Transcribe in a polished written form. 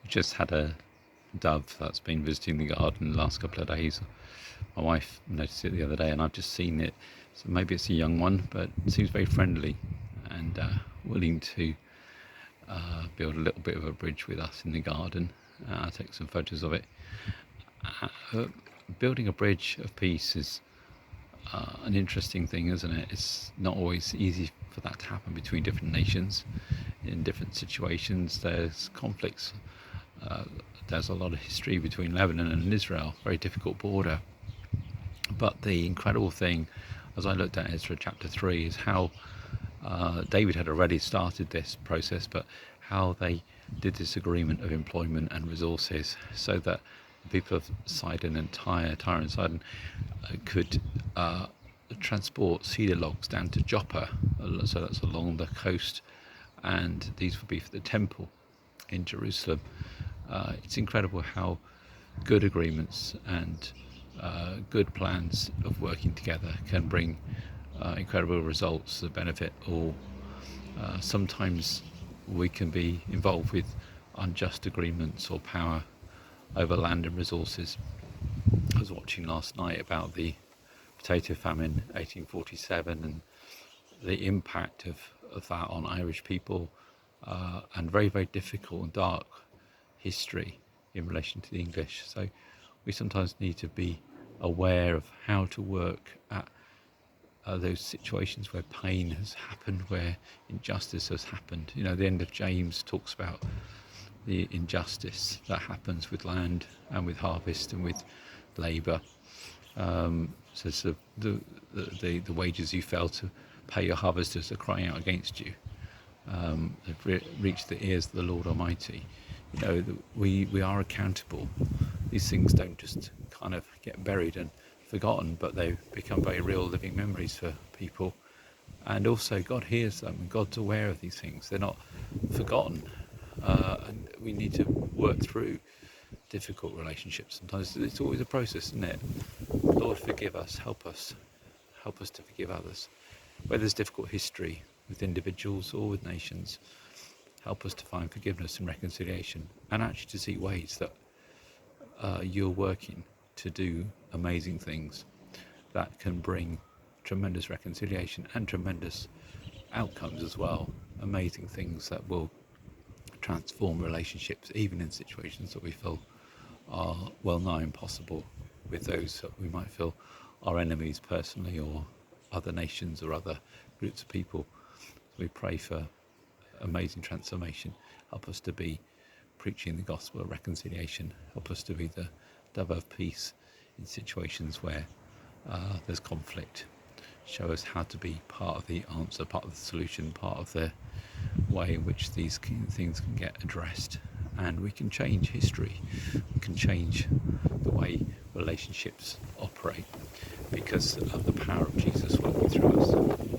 We just had a dove that's been visiting the garden the last couple of days. My wife noticed it the other day, and I've just seen it. So maybe it's a young one, but it seems very friendly and willing to build a little bit of a bridge with us in the garden. I'll take some photos of it. Building a bridge of peace is an interesting thing, isn't it? It's not always easy for that to happen between different nations in different situations. There's conflicts. There's a lot of history between Lebanon and Israel, very difficult border. But the incredible thing, as I looked at Ezra chapter 3, is how David had already started this process, but how they did this agreement of employment and resources so that the people of Sidon and Tyre and Sidon could transport cedar logs down to Joppa, so that's along the coast, and these would be for the temple in Jerusalem. It's incredible how good agreements and good plans of working together can bring incredible results that benefit all. Sometimes we can be involved with unjust agreements or power over land and resources. I was watching last night about the potato famine 1847 and the impact of that on Irish people, and very, very difficult and dark history in relation to the English. So we sometimes need to be aware of how to work at those situations where pain has happened, where injustice has happened. You know, the end of James talks about the injustice that happens with land and with harvest and with labour. So the wages you fail to pay your harvesters are crying out against you. They've reached the ears of the Lord Almighty. You know, we are accountable. These things don't just kind of get buried and forgotten, but they become very real living memories for people. And also God hears them, and God's aware of these things. They're not forgotten, and we need to work through difficult relationships. Sometimes it's always a process, isn't it? Lord, forgive us, help us to forgive others. Where there's difficult history with individuals or with nations, help us to find forgiveness and reconciliation, and actually to see ways that you're working to do amazing things that can bring tremendous reconciliation and tremendous outcomes as well. Amazing things that will transform relationships, even in situations that we feel are well nigh impossible with those that we might feel are enemies personally, or other nations or other groups of people. So we pray for amazing transformation. Help us to be preaching the gospel of reconciliation. Help us to be the dove of peace in situations where there's conflict. Show us how to be part of the answer, part of the solution, part of the way in which these things can get addressed. And we can change history. We can change the way relationships operate because of the power of Jesus working through us.